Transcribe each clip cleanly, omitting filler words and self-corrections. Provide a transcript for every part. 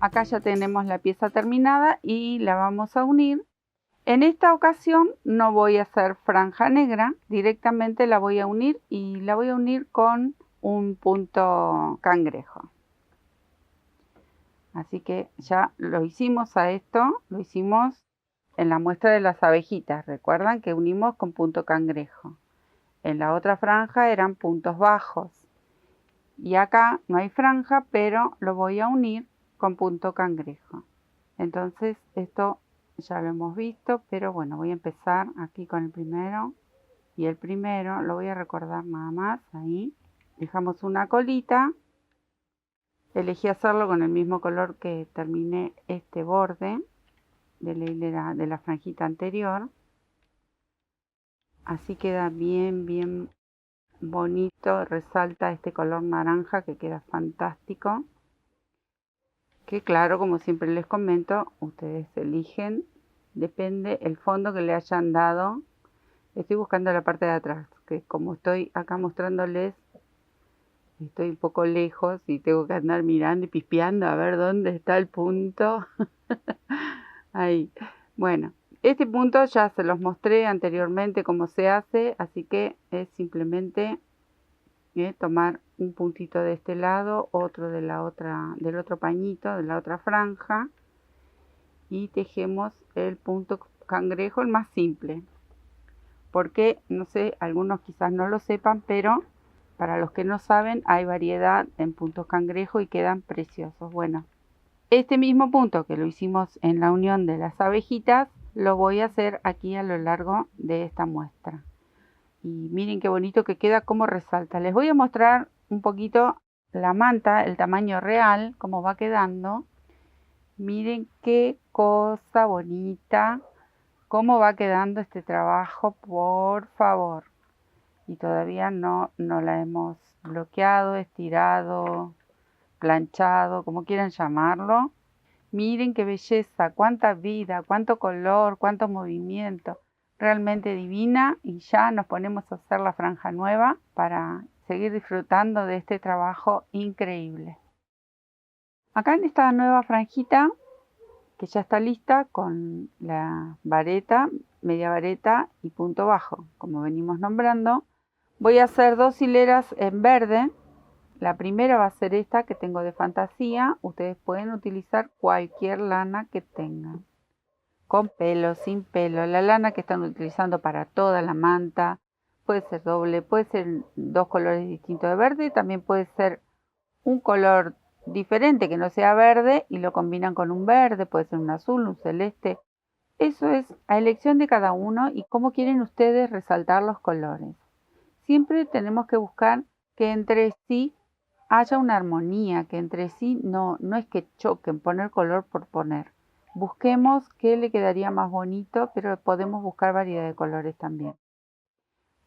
Acá ya tenemos la pieza terminada y la vamos a unir. En esta ocasión no voy a hacer franja negra, directamente la voy a unir y la voy a unir con un punto cangrejo. Así que ya lo hicimos a esto, lo hicimos en la muestra de las abejitas. Recuerdan que unimos con punto cangrejo. En la otra franja eran puntos bajos. Y acá no hay franja, pero lo voy a unir con punto cangrejo. Entonces esto ya lo hemos visto, pero bueno, voy a empezar aquí con el primero. Y el primero lo voy a recordar nada más, ahí. Dejamos una colita. Elegí hacerlo con el mismo color que terminé este borde de la hilera de la franjita anterior. Así queda bien bonito, resalta este color naranja que queda fantástico. Que claro, como siempre les comento, ustedes eligen, depende el fondo que le hayan dado. Estoy buscando la parte de atrás, que como estoy acá mostrándoles, estoy un poco lejos y tengo que andar mirando y pispeando a ver dónde está el punto. Ahí. Bueno, este punto ya se los mostré anteriormente cómo se hace, así que es simplemente tomar un puntito de este lado, otro de del otro pañito, de la otra franja, y tejemos el punto cangrejo, el más simple. Porque, no sé, algunos quizás no lo sepan, pero para los que no saben, hay variedad en puntos cangrejo y quedan preciosos. Bueno, este mismo punto que lo hicimos en la unión de las abejitas, lo voy a hacer aquí a lo largo de esta muestra. Y miren qué bonito que queda, cómo resalta. Les voy a mostrar un poquito la manta, el tamaño real, cómo va quedando. Miren qué cosa bonita, cómo va quedando este trabajo, por favor. Y todavía no la hemos bloqueado, estirado, planchado, como quieran llamarlo. Miren qué belleza, cuánta vida, cuánto color, cuánto movimiento. Realmente divina, y ya nos ponemos a hacer la franja nueva para seguir disfrutando de este trabajo increíble. Acá en esta nueva franjita, que ya está lista con la vareta, media vareta y punto bajo, como venimos nombrando, voy a hacer 2 hileras en verde. La primera va a ser esta que tengo de fantasía. Ustedes pueden utilizar cualquier lana que tengan, con pelo, sin pelo. La lana que están utilizando para toda la manta puede ser doble, puede ser 2 colores distintos de verde, también puede ser un color diferente que no sea verde y lo combinan con un verde, puede ser un azul, un celeste. Eso es a elección de cada uno y cómo quieren ustedes resaltar los colores. Siempre tenemos que buscar que entre sí haya una armonía, que entre sí no es que choquen, poner color por poner. Busquemos qué le quedaría más bonito, pero podemos buscar variedad de colores también.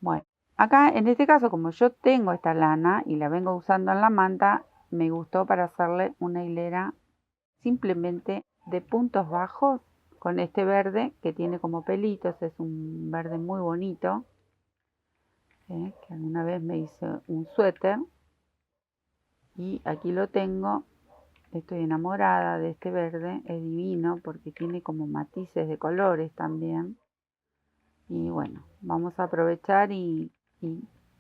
Bueno, acá en este caso, como yo tengo esta lana y la vengo usando en la manta, me gustó para hacerle una hilera simplemente de puntos bajos con este verde que tiene como pelitos. Es un verde muy bonito, que alguna vez me hice un suéter. Y aquí lo tengo, estoy enamorada de este verde, es divino porque tiene como matices de colores también. Y bueno, vamos a aprovechar y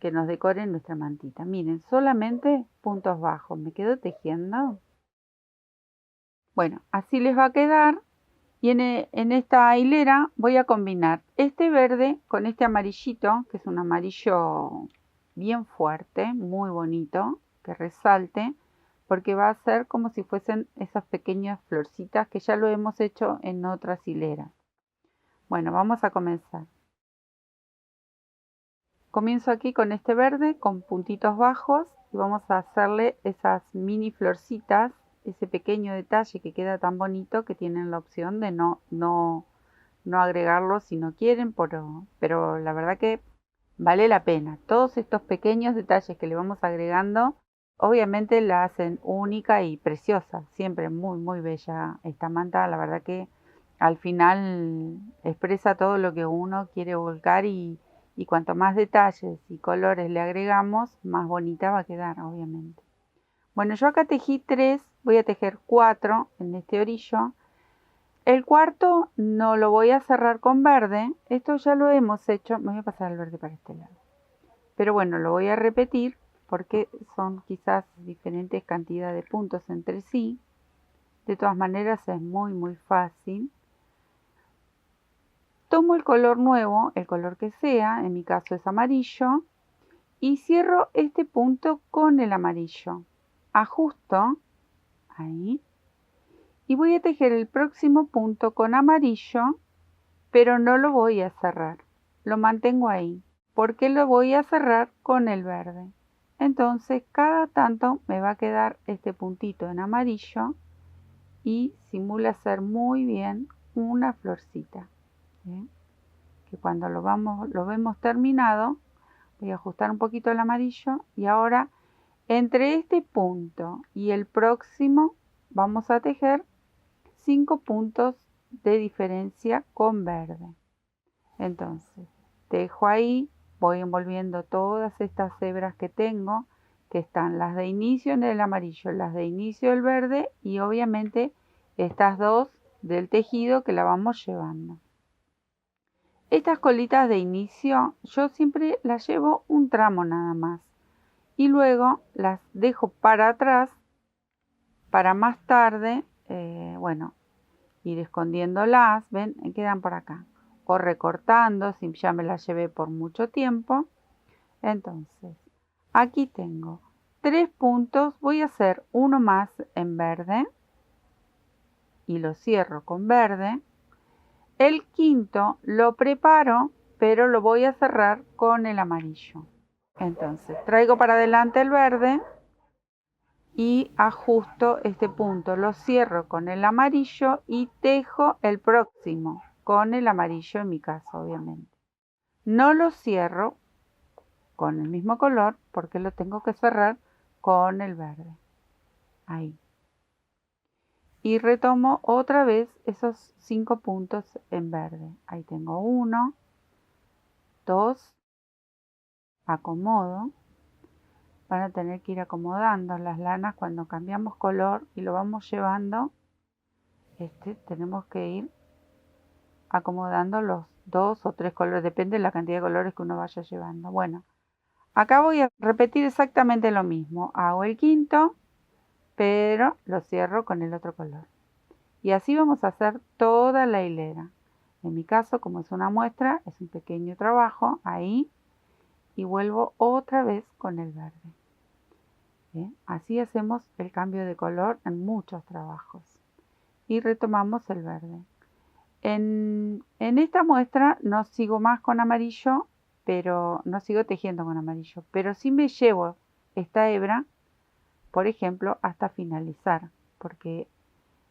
que nos decoren nuestra mantita. Miren, solamente puntos bajos, me quedo tejiendo. Bueno, así les va a quedar. Y en esta hilera voy a combinar este verde con este amarillito, que es un amarillo bien fuerte, muy bonito, que resalte, porque va a ser como si fuesen esas pequeñas florcitas que ya lo hemos hecho en otras hileras. Bueno, vamos a comenzar. Comienzo aquí con este verde con puntitos bajos y vamos a hacerle esas mini florcitas, ese pequeño detalle que queda tan bonito, que tienen la opción de no agregarlo si no quieren, pero la verdad que vale la pena. Todos estos pequeños detalles que le vamos agregando, obviamente la hacen única y preciosa. Siempre muy bella esta manta. La verdad que al final expresa todo lo que uno quiere volcar y cuanto más detalles y colores le agregamos, más bonita va a quedar, obviamente. Bueno, yo acá tejí 3 voy a tejer 4 en este orillo. El cuarto no lo voy a cerrar con verde, esto ya lo hemos hecho, me voy a pasar el verde para este lado. Pero bueno, lo voy a repetir porque son quizás diferentes cantidades de puntos entre sí. De todas maneras es muy fácil. Tomo el color nuevo, el color que sea, en mi caso es amarillo, y cierro este punto con el amarillo. Ajusto, ahí, y voy a tejer el próximo punto con amarillo, pero no lo voy a cerrar, lo mantengo ahí, porque lo voy a cerrar con el verde. Entonces cada tanto me va a quedar este puntito en amarillo y simula ser muy bien una florcita. ¿Bien? Que cuando lo vemos terminado, voy a ajustar un poquito el amarillo y ahora entre este punto y el próximo vamos a tejer 5 puntos de diferencia con verde. Entonces tejo ahí, voy envolviendo todas estas hebras que tengo, que están las de inicio en el amarillo, las de inicio del verde y obviamente estas dos del tejido que la vamos llevando. Estas colitas de inicio yo siempre las llevo un tramo nada más y luego las dejo para atrás para más tarde, ir escondiéndolas, ven, quedan por acá, o recortando si ya me las llevé por mucho tiempo. Entonces aquí tengo 3 puntos, voy a hacer uno más en verde y lo cierro con verde. El quinto lo preparo, pero lo voy a cerrar con el amarillo. Entonces traigo para adelante el verde y ajusto este punto, lo cierro con el amarillo y tejo el próximo con el amarillo en mi caso, obviamente. No lo cierro con el mismo color porque lo tengo que cerrar con el verde. Ahí. Y retomo otra vez esos 5 puntos en verde. Ahí tengo 1, 2, acomodo. Van a tener que ir acomodando las lanas cuando cambiamos color y lo vamos llevando. Tenemos que ir acomodando los 2 o 3 colores, depende de la cantidad de colores que uno vaya llevando. Bueno, acá voy a repetir exactamente lo mismo. Hago el quinto, pero lo cierro con el otro color. Y así vamos a hacer toda la hilera. En mi caso, como es una muestra, es un pequeño trabajo ahí y vuelvo otra vez con el verde. ¿Bien? Así hacemos el cambio de color en muchos trabajos. Y retomamos el verde. En esta muestra no sigo más con amarillo, pero no sigo tejiendo con amarillo, pero sí me llevo esta hebra, por ejemplo, hasta finalizar, porque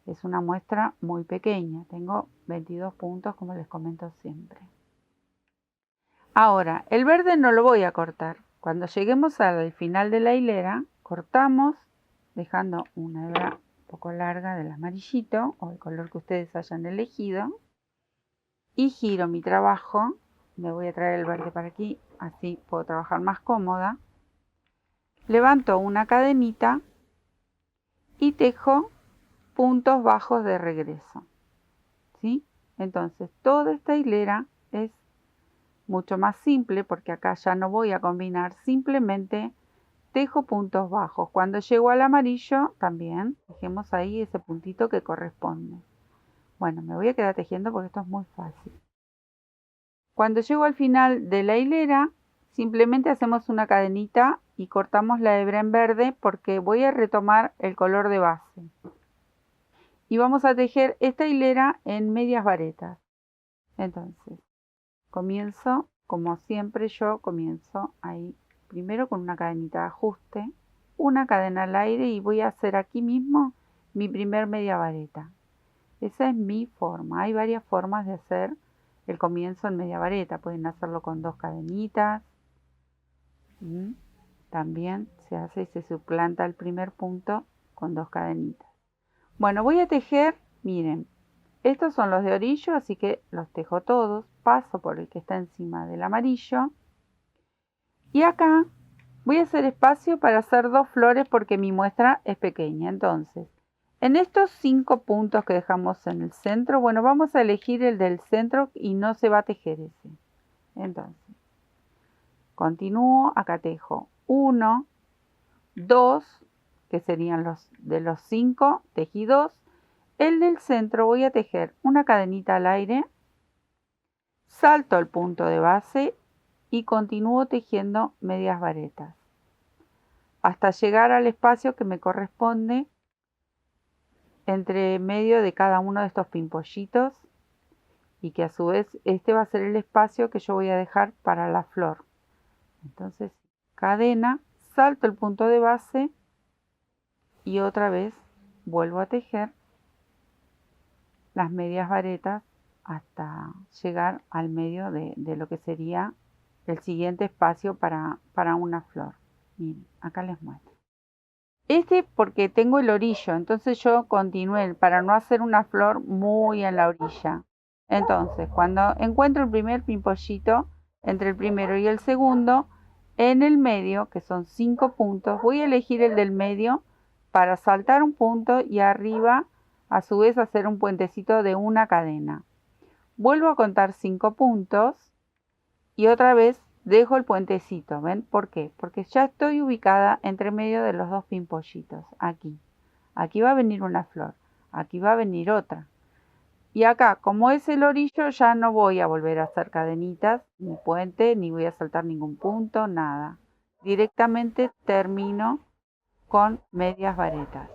es una muestra muy pequeña. Tengo 22 puntos, como les comento siempre. Ahora, el verde no lo voy a cortar. Cuando lleguemos al final de la hilera, cortamos, dejando una hebra un poco larga del amarillito, o el color que ustedes hayan elegido. Y giro mi trabajo, me voy a traer el verde para aquí, así puedo trabajar más cómoda. Levanto una cadenita y tejo puntos bajos de regreso, ¿sí? Entonces toda esta hilera es mucho más simple porque acá ya no voy a combinar, simplemente tejo puntos bajos. Cuando llego al amarillo también dejemos ahí ese puntito que corresponde. Bueno, me voy a quedar tejiendo porque esto es muy fácil. Cuando llego al final de la hilera, simplemente hacemos una cadenita y cortamos la hebra en verde porque voy a retomar el color de base. Y vamos a tejer esta hilera en medias varetas. Entonces, comienzo, como siempre yo comienzo ahí, primero con una cadenita de ajuste, una cadena al aire y voy a hacer aquí mismo mi primer media vareta. Esa es mi forma. Hay varias formas de hacer el comienzo en media vareta. Pueden hacerlo con 2 cadenitas. También se hace y se suplanta el primer punto con 2 cadenitas. Bueno, voy a tejer, miren, estos son los de orillo, así que los tejo todos. Paso por el que está encima del amarillo. Y acá voy a hacer espacio para hacer 2 flores porque mi muestra es pequeña. Entonces, En estos 5 puntos que dejamos en el centro, bueno, vamos a elegir el del centro y no se va a tejer ese. Entonces, continúo, acá tejo 1, 2, que serían los de los 5, tejí 2. El del centro voy a tejer una cadenita al aire, salto el punto de base y continúo tejiendo medias varetas hasta llegar al espacio que me corresponde entre medio de cada uno de estos pimpollitos y que a su vez este va a ser el espacio que yo voy a dejar para la flor. Entonces, cadena, salto el punto de base y otra vez vuelvo a tejer las medias varetas hasta llegar al medio de lo que sería el siguiente espacio para una flor. Miren, acá les muestro. Porque tengo el orillo, entonces yo continué para no hacer una flor muy en la orilla. Entonces, cuando encuentro el primer pimpollito, entre el primero y el segundo, en el medio, que son 5 puntos, voy a elegir el del medio para saltar un punto y arriba, a su vez, hacer un puentecito de una cadena. Vuelvo a contar 5 puntos y otra vez dejo el puentecito. ¿Ven? ¿Por qué? Porque ya estoy ubicada entre medio de los 2 pimpollitos. Aquí. Aquí va a venir una flor. Aquí va a venir otra. Y acá, como es el orillo, ya no voy a volver a hacer cadenitas, ni puente, ni voy a saltar ningún punto, nada. Directamente termino con medias varetas.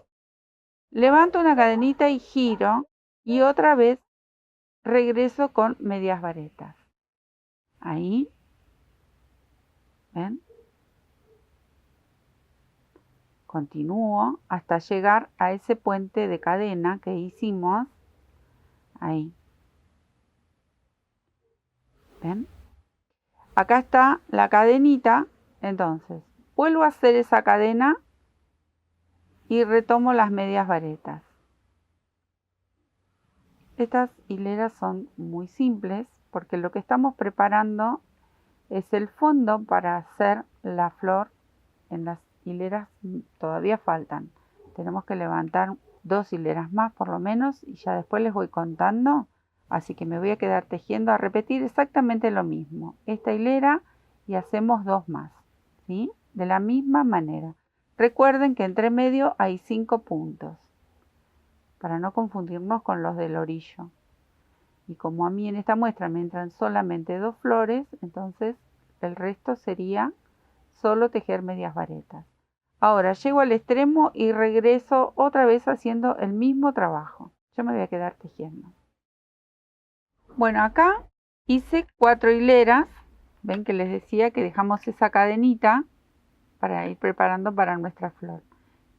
Levanto una cadenita y giro. Y otra vez regreso con medias varetas. Ahí. ¿Ven? Continúo hasta llegar a ese puente de cadena que hicimos. Ahí. ¿Ven? Acá está la cadenita. Entonces, vuelvo a hacer esa cadena y retomo las medias varetas. Estas hileras son muy simples porque lo que estamos preparando es el fondo para hacer la flor. En las hileras todavía faltan. Tenemos que levantar 2 hileras más por lo menos y ya después les voy contando. Así que me voy a quedar tejiendo a repetir exactamente lo mismo. Esta hilera y hacemos 2 más. ¿Sí? De la misma manera. Recuerden que entre medio hay 5 puntos. Para no confundirnos con los del orillo. Y como a mí en esta muestra me entran solamente 2 flores, entonces el resto sería solo tejer medias varetas. Ahora llego al extremo y regreso otra vez haciendo el mismo trabajo. Yo me voy a quedar tejiendo. Bueno, acá hice 4 hileras. Ven que les decía que dejamos esa cadenita para ir preparando para nuestra flor.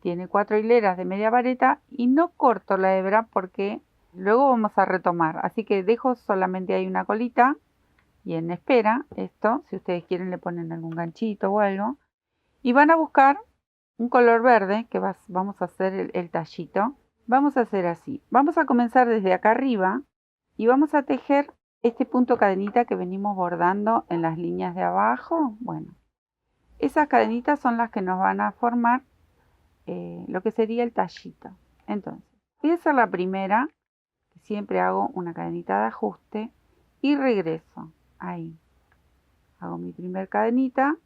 Tiene 4 hileras de media vareta y no corto la hebra porque luego vamos a retomar. Así que dejo solamente ahí una colita y en espera esto, si ustedes quieren le ponen algún ganchito o algo. Y van a buscar un color verde que vamos a hacer el tallito. Vamos a hacer así. Vamos a comenzar desde acá arriba y vamos a tejer este punto cadenita que venimos bordando en las líneas de abajo. Bueno, esas cadenitas son las que nos van a formar lo que sería el tallito. Entonces, voy a hacer la primera, que siempre hago una cadenita de ajuste y regreso. Ahí. Hago mi primer cadenita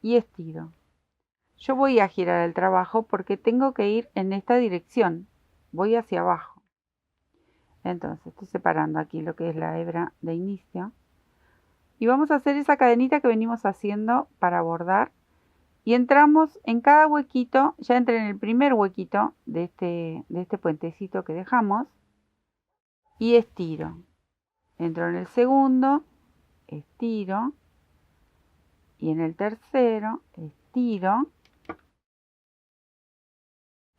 y estiro. Yo voy a girar el trabajo porque tengo que ir en esta dirección. Voy hacia abajo. Entonces estoy separando aquí lo que es la hebra de inicio. Y vamos a hacer esa cadenita que venimos haciendo para bordar. Y entramos en cada huequito. Ya entré en el primer huequito de este puentecito que dejamos. Y estiro. Entro en el segundo. Estiro. Y en el tercero. Estiro.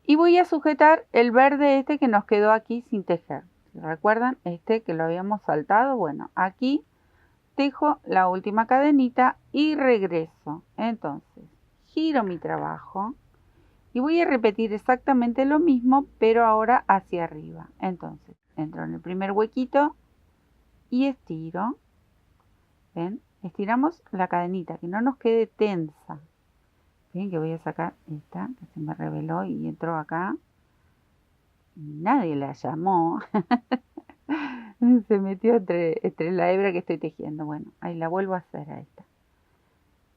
Y voy a sujetar el verde este que nos quedó aquí sin tejer. ¿Recuerdan? Este que lo habíamos saltado. Bueno, aquí tejo la última cadenita y regreso. Entonces, giro mi trabajo y voy a repetir exactamente lo mismo, pero ahora hacia arriba. Entonces, entro en el primer huequito y estiro. ¿Ven? Estiramos la cadenita, que no nos quede tensa. Bien, que voy a sacar esta que se me reveló y entró acá. Nadie la llamó. Se metió entre la hebra que estoy tejiendo. Bueno, ahí la vuelvo a hacer a esta.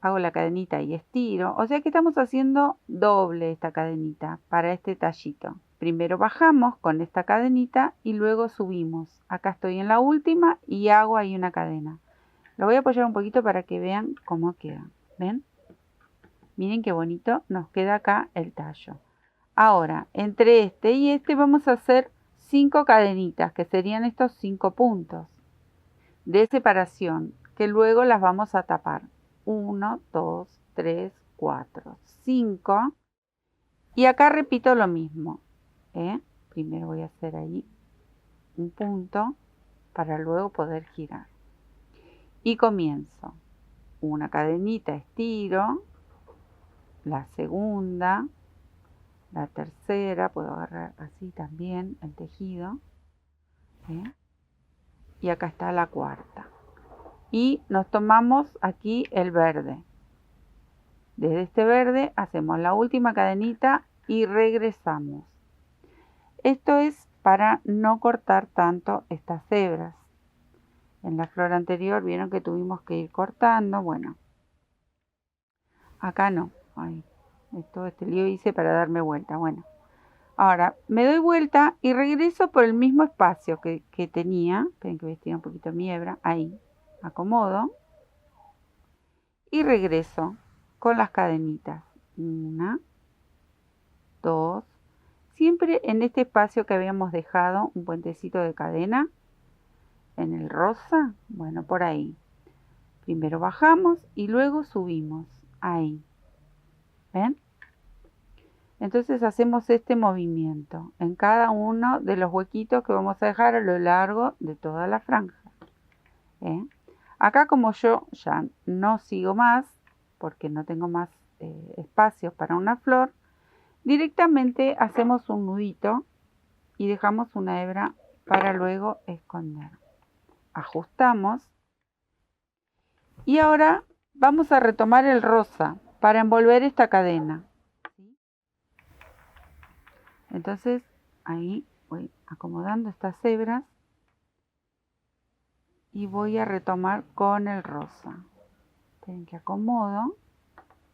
Hago la cadenita y estiro. O sea que estamos haciendo doble esta cadenita para este tallito. Primero bajamos con esta cadenita y luego subimos. Acá estoy en la última y hago ahí una cadena. Lo voy a apoyar un poquito para que vean cómo queda. ¿Ven? Miren qué bonito nos queda acá el tallo. Ahora, entre este y este vamos a hacer 5 cadenitas, que serían estos 5 puntos de separación, que luego las vamos a tapar. 1, 2, 3, 4, 5. Y acá repito lo mismo. Primero voy a hacer ahí un punto para luego poder girar. Y comienzo. Una cadenita, estiro. La segunda. La tercera, puedo agarrar así también el tejido. Y acá está la cuarta. Y nos tomamos aquí el verde. Desde este verde hacemos la última cadenita y regresamos. Esto es para no cortar tanto estas hebras. En la flor anterior vieron que tuvimos que ir cortando. Bueno, acá no. Ay, todo este lío hice para darme vuelta. Bueno, ahora me doy vuelta y regreso por el mismo espacio que tenía. Esperen que voy a estirar un poquito mi hebra. Ahí, acomodo. Y regreso con las cadenitas. 1, 2. Siempre en este espacio que habíamos dejado un puentecito de cadena. En el rosa, bueno, por ahí. Primero bajamos y luego subimos. Ahí. ¿Ven? Entonces hacemos este movimiento en cada uno de los huequitos que vamos a dejar a lo largo de toda la franja. Acá como yo ya no sigo más, porque no tengo más espacios para una flor, directamente hacemos un nudito y dejamos una hebra para luego esconder. Ajustamos. Y ahora vamos a retomar el rosa para envolver esta cadena. Entonces ahí voy acomodando estas hebras y voy a retomar con el rosa. Esperen que acomodo.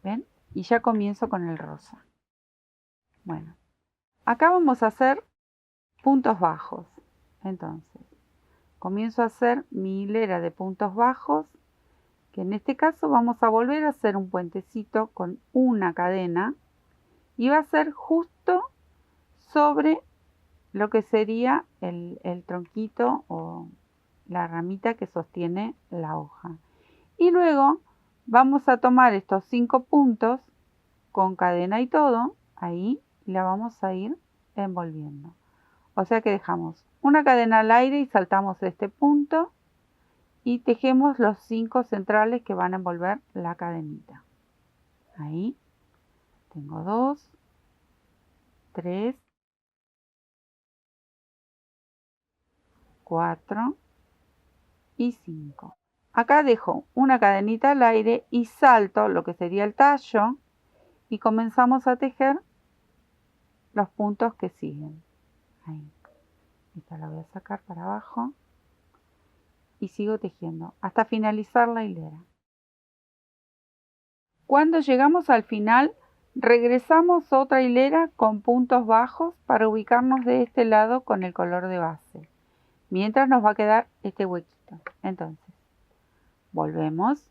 ¿Ven? Y ya comienzo con el rosa. Bueno, acá vamos a hacer puntos bajos. Entonces, comienzo a hacer mi hilera de puntos bajos, que en este caso vamos a volver a hacer un puentecito con una cadena y va a ser justo sobre lo que sería el tronquito o la ramita que sostiene la hoja. Y luego vamos a tomar estos 5 puntos con cadena y todo, ahí la vamos a ir envolviendo. O sea que dejamos una cadena al aire y saltamos este punto y tejemos los 5 centrales que van a envolver la cadenita. Ahí tengo 2, 3, 4 y 5. Acá dejo una cadenita al aire y salto lo que sería el tallo y comenzamos a tejer los puntos que siguen. Ahí. Esta la voy a sacar para abajo y sigo tejiendo hasta finalizar la hilera. Cuando llegamos al final, regresamos otra hilera con puntos bajos para ubicarnos de este lado con el color de base. Mientras nos va a quedar este huequito. Entonces, volvemos,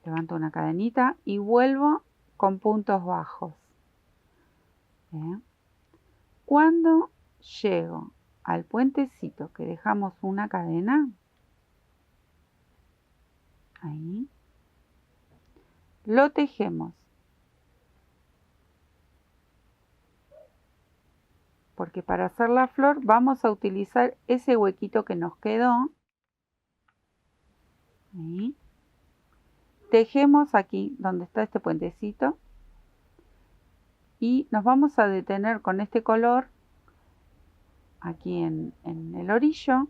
levanto una cadenita y vuelvo con puntos bajos. ¿Bien? Cuando llego al puentecito que dejamos una cadena, ahí, lo tejemos. Porque para hacer la flor vamos a utilizar ese huequito que nos quedó. Ahí. Tejemos aquí donde está este puentecito. Y nos vamos a detener con este color aquí en el orillo.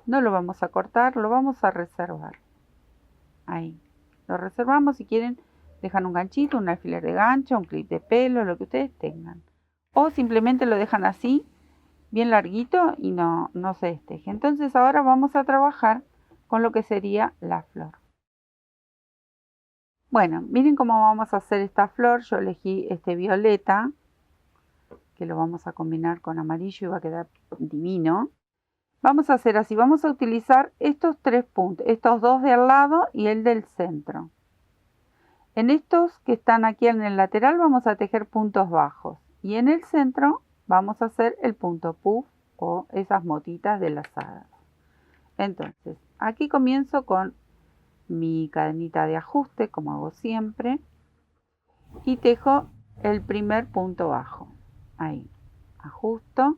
No lo vamos a cortar, lo vamos a reservar. Ahí. Lo reservamos. Si quieren, dejan un ganchito, un alfiler de gancho, un clip de pelo, lo que ustedes tengan. O simplemente lo dejan así bien larguito y no se desteje. Entonces ahora vamos a trabajar con lo que sería la flor. Bueno, miren cómo vamos a hacer esta flor. Yo elegí este violeta, que lo vamos a combinar con amarillo y va a quedar divino. Vamos a hacer así, vamos a utilizar estos 3 puntos, estos 2 de al lado y el del centro. En estos que están aquí en el lateral vamos a tejer puntos bajos y en el centro vamos a hacer el punto puff o esas motitas de lazadas. Entonces, aquí comienzo con mi cadenita de ajuste, como hago siempre, y tejo el primer punto bajo. Ahí, ajusto.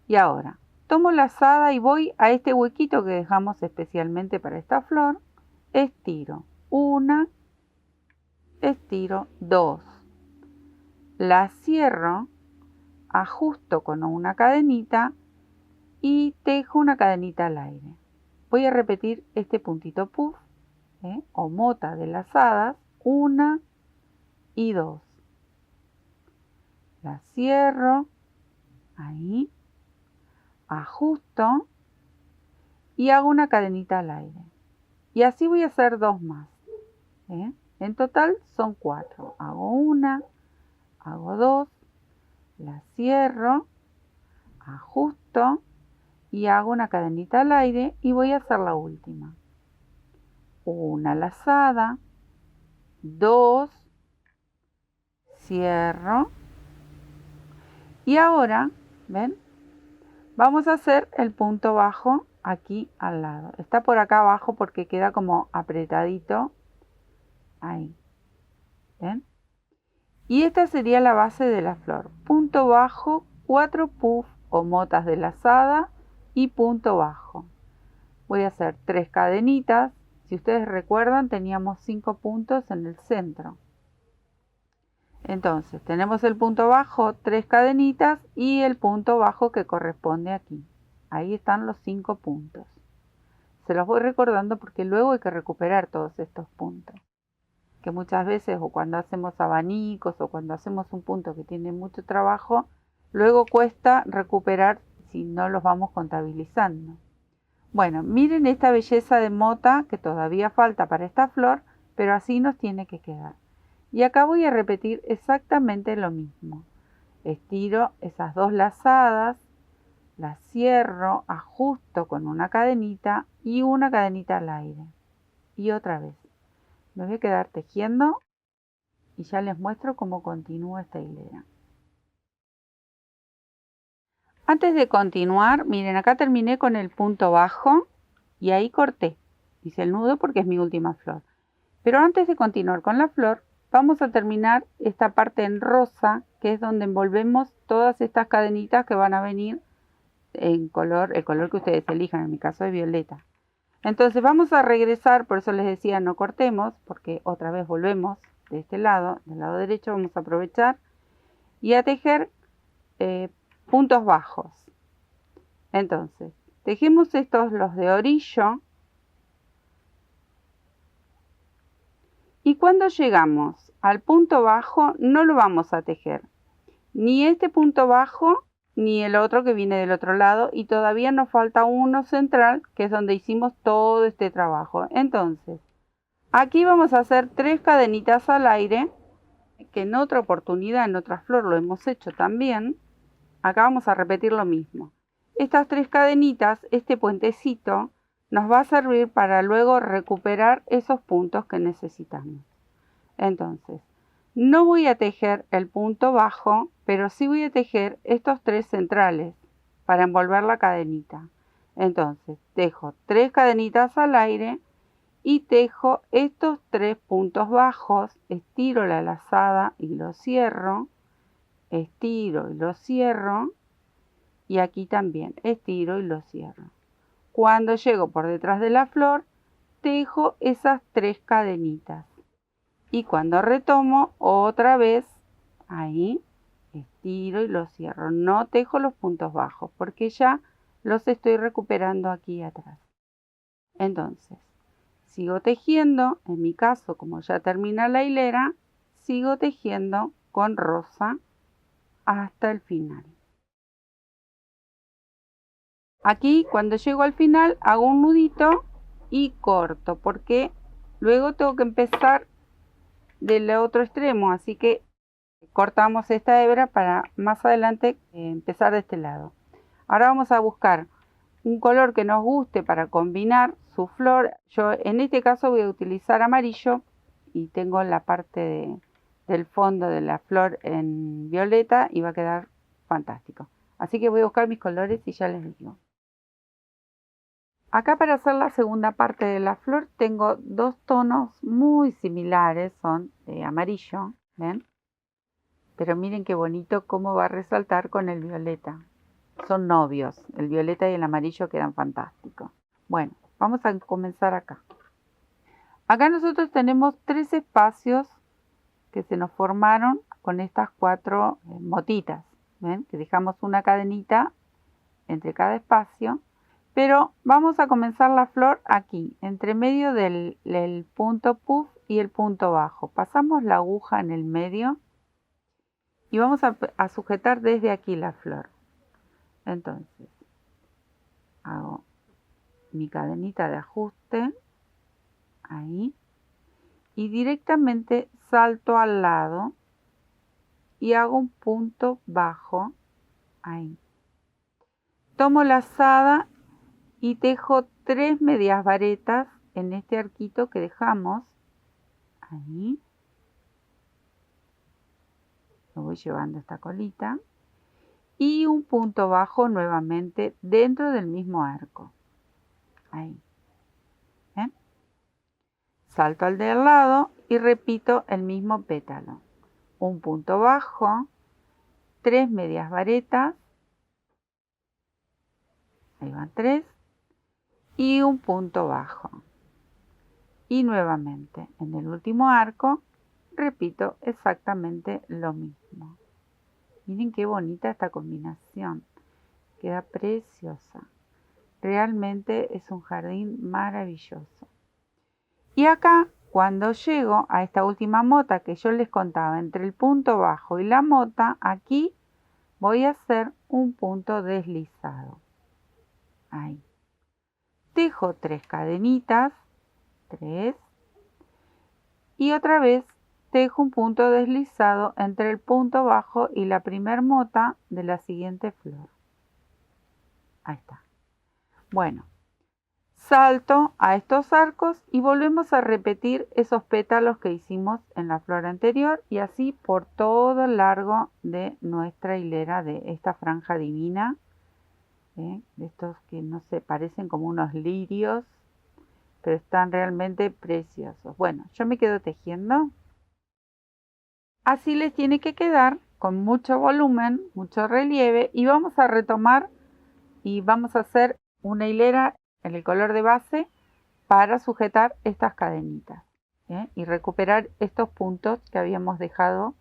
Y ahora, tomo la lazada y voy a este huequito que dejamos especialmente para esta flor. Estiro una, estiro 2. La cierro, ajusto con una cadenita y tejo una cadenita al aire. Voy a repetir este puntito puff o mota de lazadas, 1 y 2. La cierro, ahí, ajusto y hago una cadenita al aire. Y así voy a hacer 2 más. En total son 4. Hago una, hago 2, la cierro, ajusto y hago una cadenita al aire y voy a hacer la última. Una lazada, 2, cierro y ahora, ¿ven? Vamos a hacer el punto bajo aquí al lado. Está por acá abajo porque queda como apretadito. Ahí. ¿Ven? Y esta sería la base de la flor. Punto bajo, 4 puff o motas de lazada y punto bajo. Voy a hacer 3 cadenitas. Si ustedes recuerdan, teníamos 5 puntos en el centro. Entonces, tenemos el punto bajo, 3 cadenitas y el punto bajo que corresponde aquí. Ahí están los 5 puntos. Se los voy recordando porque luego hay que recuperar todos estos puntos. Que muchas veces o cuando hacemos abanicos o cuando hacemos un punto que tiene mucho trabajo, luego cuesta recuperar si no los vamos contabilizando. Bueno, miren esta belleza de mota que todavía falta para esta flor, pero así nos tiene que quedar. Y acá voy a repetir exactamente lo mismo. Estiro esas 2 lazadas, las cierro, ajusto con una cadenita y una cadenita al aire. Y otra vez. Me voy a quedar tejiendo y ya les muestro cómo continúa esta hilera. Antes de continuar, miren, acá terminé con el punto bajo y ahí corté. Hice el nudo porque es mi última flor. Pero antes de continuar con la flor, vamos a terminar esta parte en rosa, que es donde envolvemos todas estas cadenitas que van a venir en color, el color que ustedes elijan, en mi caso es violeta. Entonces vamos a regresar, por eso les decía no cortemos, porque otra vez volvemos de este lado, del lado derecho vamos a aprovechar y a tejer puntos bajos. Entonces, tejemos estos, los de orillo, y cuando llegamos al punto bajo no lo vamos a tejer, ni este punto bajo ni el otro que viene del otro lado, y todavía nos falta uno central que es donde hicimos todo este trabajo. Entonces aquí vamos a hacer 3 cadenitas al aire, que en otra oportunidad, en otra flor lo hemos hecho también. Acá vamos a repetir lo mismo. Estas 3 cadenitas, este puentecito, nos va a servir para luego recuperar esos puntos que necesitamos. Entonces, no voy a tejer el punto bajo, pero sí voy a tejer estos 3 centrales para envolver la cadenita. Entonces, tejo 3 cadenitas al aire y tejo estos 3 puntos bajos, estiro la lazada y lo cierro, estiro y lo cierro, y aquí también estiro y lo cierro. Cuando llego por detrás de la flor, tejo esas 3 cadenitas. Y cuando retomo, otra vez, ahí, estiro y lo cierro. No tejo los puntos bajos porque ya los estoy recuperando aquí atrás. Entonces, sigo tejiendo, en mi caso, como ya termina la hilera, sigo tejiendo con rosa hasta el final. Aquí cuando llego al final hago un nudito y corto, porque luego tengo que empezar del otro extremo, así que cortamos esta hebra para más adelante empezar de este lado. Ahora vamos a buscar un color que nos guste para combinar su flor. Yo en este caso voy a utilizar amarillo y tengo la parte del fondo de la flor en violeta y va a quedar fantástico. Así que voy a buscar mis colores y ya les digo. Acá para hacer la segunda parte de la flor tengo dos tonos muy similares, son de amarillo, ¿ven? Pero miren qué bonito cómo va a resaltar con el violeta. Son novios, el violeta y el amarillo quedan fantásticos. Bueno, vamos a comenzar acá. Acá nosotros tenemos 3 espacios que se nos formaron con estas 4 motitas. ¿Ven? Que dejamos una cadenita entre cada espacio. Pero vamos a comenzar la flor aquí, entre medio del punto puff y el punto bajo. Pasamos la aguja en el medio y vamos a sujetar desde aquí la flor. Entonces, hago mi cadenita de ajuste, ahí, y directamente salto al lado y hago un punto bajo, ahí. Tomo la lazada y tejo 3 medias varetas en este arquito que dejamos, ahí. Lo voy llevando esta colita. Y un punto bajo nuevamente dentro del mismo arco. Ahí. ¿Ven? Salto al del lado y repito el mismo pétalo. Un punto bajo, 3 medias varetas. Ahí van 3. Y un punto bajo. Y nuevamente en el último arco repito exactamente lo mismo. Miren qué bonita esta combinación. Queda preciosa. Realmente es un jardín maravilloso. Y acá, cuando llego a esta última mota que yo les contaba, entre el punto bajo y la mota, aquí voy a hacer un punto deslizado. Ahí. Tejo 3 cadenitas, 3. Y otra vez tejo un punto deslizado entre el punto bajo y la primer mota de la siguiente flor. Ahí está. Bueno, salto a estos arcos y volvemos a repetir esos pétalos que hicimos en la flor anterior y así por todo el largo de nuestra hilera de esta franja divina, de estos que no se parecen como unos lirios, pero están realmente preciosos. Bueno, yo me quedo tejiendo. Así les tiene que quedar con mucho volumen, mucho relieve y vamos a retomar y vamos a hacer una hilera en el color de base para sujetar estas cadenitas y recuperar estos puntos que habíamos dejado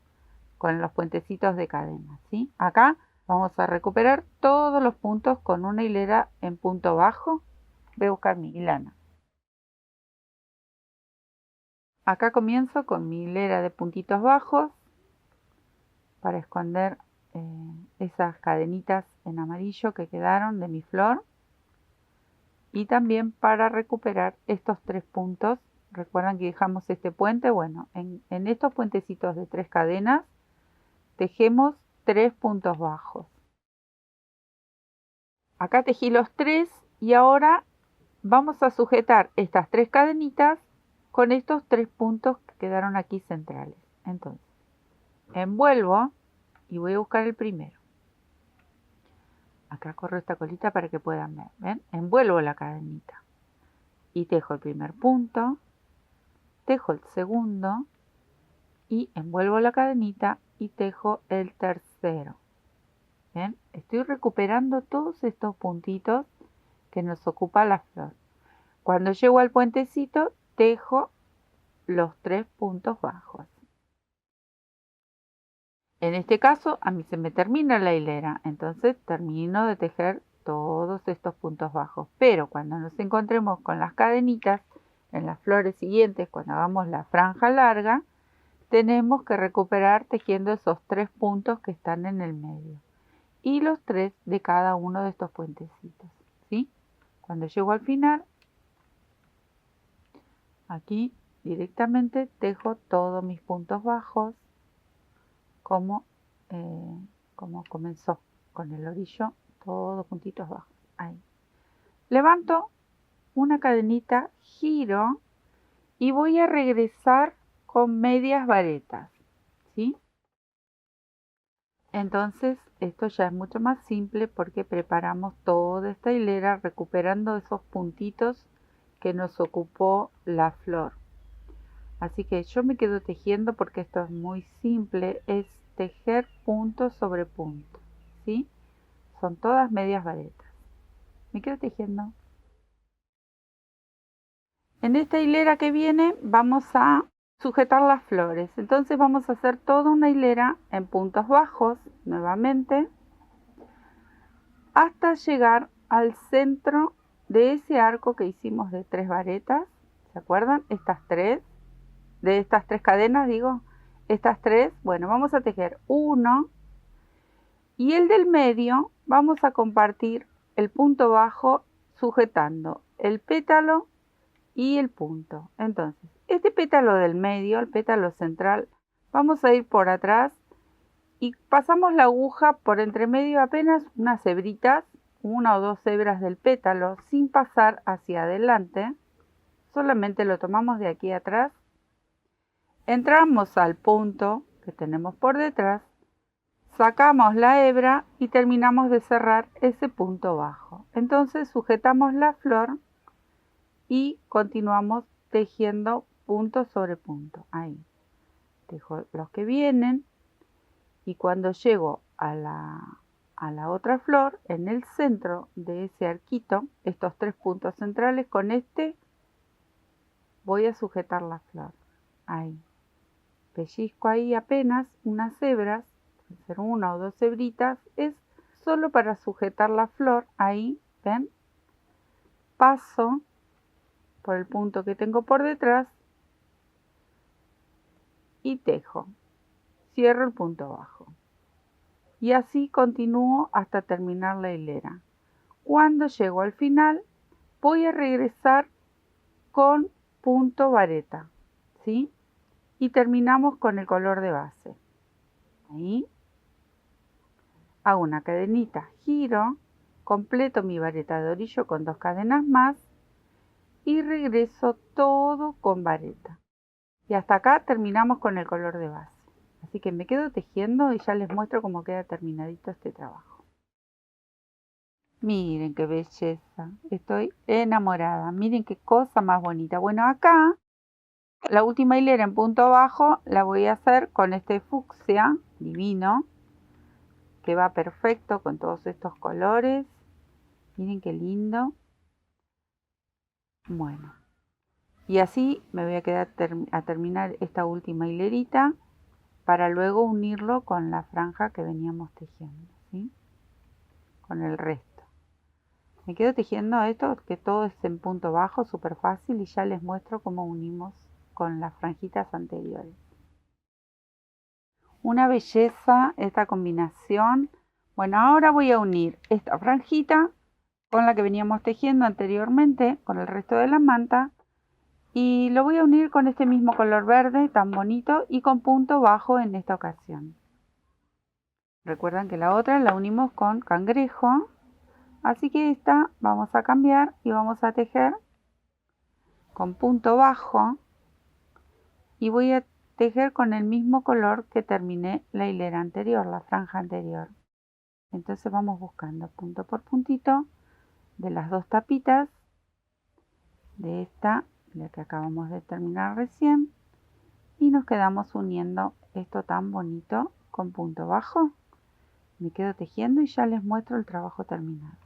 con los puentecitos de cadena, ¿sí? Acá vamos a recuperar todos los puntos con una hilera en punto bajo. Voy a buscar mi lana. Acá comienzo con mi hilera de puntitos bajos para esconder esas cadenitas en amarillo que quedaron de mi flor y también para recuperar estos 3 puntos. Recuerdan que dejamos este puente. Bueno, en estos puentecitos de 3 cadenas tejemos 3 puntos bajos. Acá tejí los 3 y ahora vamos a sujetar estas 3 cadenitas con estos 3 puntos que quedaron aquí centrales. Entonces, envuelvo y voy a buscar el primero. Acá corro esta colita para que puedan ver. ¿Ven? Envuelvo la cadenita y tejo el primer punto, tejo el segundo y envuelvo la cadenita y tejo el tercero. ¿Ven? Estoy recuperando todos estos puntitos que nos ocupa la flor. Cuando llego al puentecito, tejo los 3 puntos bajos. En este caso, a mí se me termina la hilera, entonces termino de tejer todos estos puntos bajos. Pero cuando nos encontremos con las cadenitas, en las flores siguientes, cuando hagamos la franja larga, tenemos que recuperar tejiendo esos 3 puntos que están en el medio y los 3 de cada uno de estos puentecitos. ¿sí? Cuando llego al final, aquí directamente tejo todos mis puntos bajos como comenzó, con el orillo, todos puntitos bajos. Ahí. Levanto una cadenita, giro y voy a regresar con medias varetas, ¿sí? Entonces esto ya es mucho más simple porque preparamos toda esta hilera recuperando esos puntitos que nos ocupó la flor. Así que yo me quedo tejiendo porque esto es muy simple, es tejer punto sobre punto, ¿sí? Son todas medias varetas. Me quedo tejiendo. En esta hilera que viene vamos a sujetar las flores. Entonces vamos a hacer toda una hilera en puntos bajos, nuevamente, hasta llegar al centro de ese arco que hicimos de 3 varetas. ¿Se acuerdan? De estas tres cadenas, digo. Estas 3, bueno, vamos a tejer 1 y el del medio vamos a compartir el punto bajo sujetando el pétalo y el punto. Entonces, este pétalo del medio, el pétalo central, vamos a ir por atrás y pasamos la aguja por entre medio apenas unas hebritas, 1 o 2 hebras del pétalo, sin pasar hacia adelante. Solamente lo tomamos de aquí atrás. Entramos al punto que tenemos por detrás, sacamos la hebra y terminamos de cerrar ese punto bajo. Entonces sujetamos la flor y continuamos tejiendo punto sobre punto. Ahí tejo los que vienen y cuando llego a la otra flor, en el centro de ese arquito, estos 3 puntos centrales, con este voy a sujetar la flor. Ahí pellizco ahí apenas unas hebras, puede ser 1 o 2 hebritas, es solo para sujetar la flor. Ahí, ven, paso por el punto que tengo por detrás y tejo, cierro el punto bajo y así continúo hasta terminar la hilera. Cuando llego al final voy a regresar con punto vareta, ¿sí? Y terminamos con el color de base. Ahí hago una cadenita, giro, completo mi vareta de orillo con 2 cadenas más y regreso todo con vareta. Y hasta acá terminamos con el color de base. Así que me quedo tejiendo y ya les muestro cómo queda terminadito este trabajo. Miren qué belleza, estoy enamorada. Miren qué cosa más bonita. Bueno, acá la última hilera en punto bajo la voy a hacer con este fucsia divino, que va perfecto con todos estos colores. Miren qué lindo. Bueno, y así me voy a quedar a terminar esta última hilerita para luego unirlo con la franja que veníamos tejiendo, ¿sí? Con el resto. Me quedo tejiendo esto, que todo es en punto bajo, súper fácil, y ya les muestro cómo unimos con las franjitas anteriores. Una belleza esta combinación. Bueno, ahora voy a unir esta franjita con la que veníamos tejiendo anteriormente, con el resto de la manta, y lo voy a unir con este mismo color verde tan bonito y con punto bajo en esta ocasión. Recuerdan que la otra la unimos con cangrejo, así que esta vamos a cambiar y vamos a tejer con punto bajo y voy a tejer con el mismo color que terminé la hilera anterior, la franja anterior. Entonces vamos buscando punto por puntito de las 2 tapitas de esta, la que acabamos de terminar recién, y nos quedamos uniendo esto tan bonito con punto bajo. Me quedo tejiendo y ya les muestro el trabajo terminado.